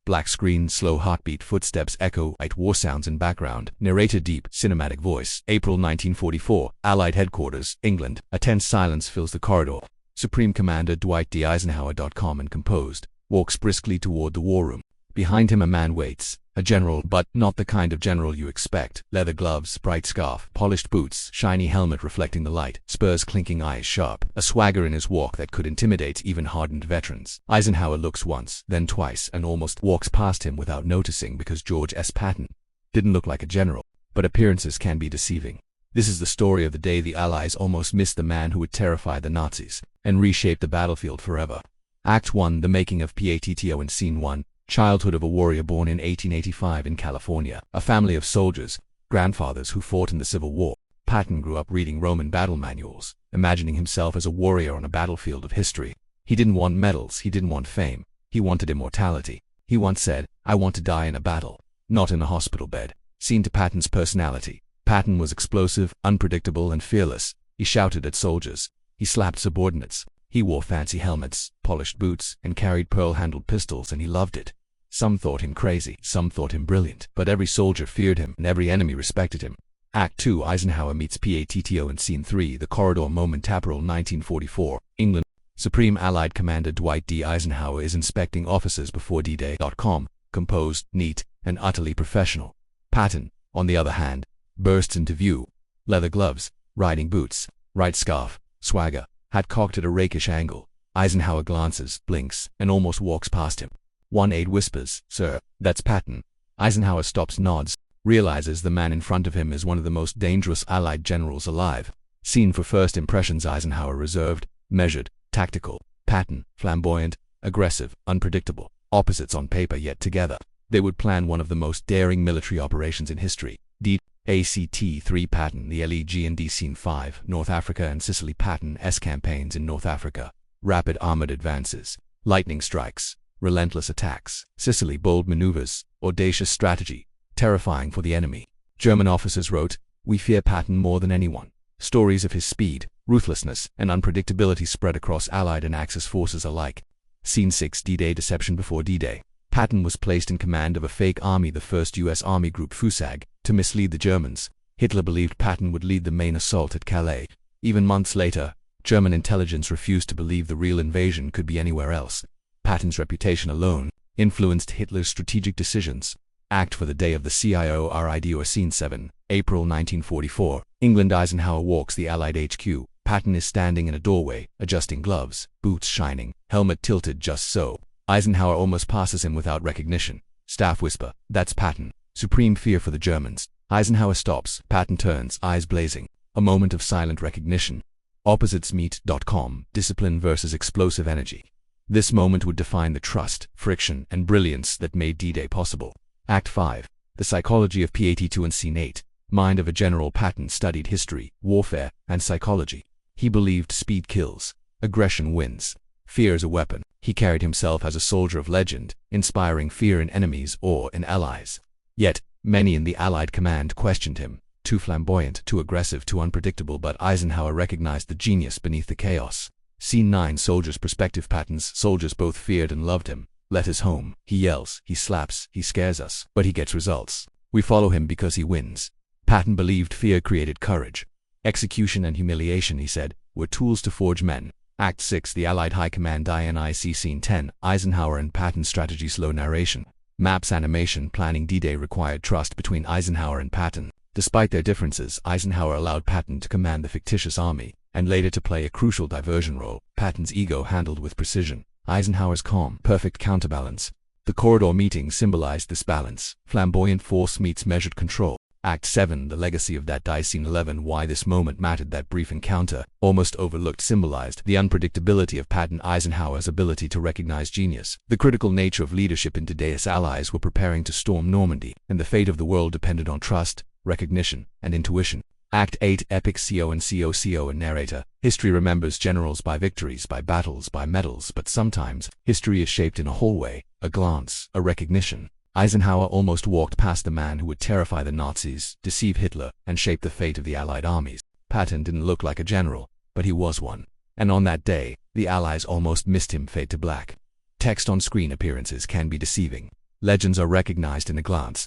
Black screen, slow heartbeat, footsteps echo, light war sounds in background. Narrator deep, cinematic voice. April 1944, Allied Headquarters, England. A tense silence fills the corridor. Supreme Commander Dwight D. Eisenhower, calm and composed, walks briskly toward the war room. Behind him a man waits. A general, but not the kind of general you expect. Leather gloves, bright scarf, polished boots, shiny helmet reflecting the light, spurs clinking, eyes sharp, a swagger in his walk that could intimidate even hardened veterans. Eisenhower looks once, then twice, and almost walks past him without noticing because George S. Patton didn't look like a general. But appearances can be deceiving. This is the story of the day the Allies almost missed the man who would terrify the Nazis and reshape the battlefield forever. Act 1, The Making of Patton in Scene 1. Childhood of a warrior born in 1885 in California. A family of soldiers, grandfathers who fought in the Civil War. Patton grew up reading Roman battle manuals, imagining himself as a warrior on a battlefield of history. He didn't want medals, he didn't want fame, he wanted immortality. He once said, "I want to die in a battle, not in a hospital bed." Scene to Patton's personality. Patton was explosive, unpredictable, and fearless. He shouted at soldiers. He slapped subordinates. He wore fancy helmets, polished boots, and carried pearl-handled pistols, and he loved it. Some thought him crazy, some thought him brilliant, but every soldier feared him, and every enemy respected him. Act 2, Eisenhower meets Patton in Scene 3, The Corridor Moment. April 1944, England. Supreme Allied Commander Dwight D. Eisenhower is inspecting officers before D-Day. Composed, neat, and utterly professional. Patton, on the other hand, bursts into view. Leather gloves, riding boots, right scarf, swagger, hat cocked at a rakish angle. Eisenhower glances, blinks, and almost walks past him. One aide whispers, "Sir, that's Patton." Eisenhower stops, nods, realizes the man in front of him is one of the most dangerous Allied generals alive. Scene for first impressions. Eisenhower reserved, measured, tactical. Patton, flamboyant, aggressive, unpredictable. Opposites on paper, yet together they would plan one of the most daring military operations in history. Act 3 Patton, the LEG&D. Scene 5, North Africa and Sicily. Patton's campaigns in North Africa. Rapid armored advances, lightning strikes, relentless attacks. Sicily, bold maneuvers, audacious strategy, terrifying for the enemy. German officers wrote, "We fear Patton more than anyone." Stories of his speed, ruthlessness, and unpredictability spread across Allied and Axis forces alike. Scene 6 D-Day Deception. Before D-Day, Patton was placed in command of a fake army, the 1st U.S. Army Group FUSAG, to mislead the Germans. Hitler believed Patton would lead the main assault at Calais. Even months later, German intelligence refused to believe the real invasion could be anywhere else. Patton's reputation alone influenced Hitler's strategic decisions. Act for the day of the CIORID or Scene 7, April 1944, England. Eisenhower walks the Allied HQ. Patton is standing in a doorway, adjusting gloves, boots shining, helmet tilted just so. Eisenhower almost passes him without recognition. Staff whisper, "That's Patton." Supreme fear for the Germans. Eisenhower stops. Patton turns, eyes blazing. A moment of silent recognition. Opposites meet. Discipline versus explosive energy. This moment would define the trust, friction, and brilliance that made D-Day possible. Act 5. The Psychology of Patton in Scene 8. Mind of a General. Patton studied history, warfare, and psychology. He believed speed kills, aggression wins, fear is a weapon. He carried himself as a soldier of legend, inspiring fear in enemies or in allies. Yet, many in the Allied command questioned him. Too flamboyant, too aggressive, too unpredictable, but Eisenhower recognized the genius beneath the chaos. Scene 9 Soldiers' Perspective. Patton's soldiers both feared and loved him. Letters home. He yells, he slaps, he scares us, but he gets results. We follow him because he wins. Patton believed fear created courage. Execution and humiliation, he said, were tools to forge men. Act 6 The Allied High Command INIC. Scene 10 Eisenhower and Patton strategy. Slow narration. Maps animation. Planning D-Day required trust between Eisenhower and Patton. Despite their differences, Eisenhower allowed Patton to command the fictitious army, and later to play a crucial diversion role. Patton's ego handled with precision. Eisenhower's calm, perfect counterbalance. The corridor meeting symbolized this balance. Flamboyant force meets measured control. Act 7 The Legacy of That Day. Scene 11 Why this moment mattered. That brief encounter, almost overlooked, symbolized the unpredictability of Patton. Eisenhower's ability to recognize genius. The critical nature of leadership in today's allies were preparing to storm Normandy, and the fate of the world depended on trust, recognition, and intuition. Act 8 Epic. CO and narrator. History remembers generals by victories, by battles, by medals, but sometimes history is shaped in a hallway, a glance, a recognition. Eisenhower almost walked past the man who would terrify the Nazis, deceive Hitler, and shape the fate of the Allied armies. Patton didn't look like a general, but he was one. And on that day, the Allies almost missed him. Fade to black. Text on screen. Appearances can be deceiving. Legends are recognized in a glance.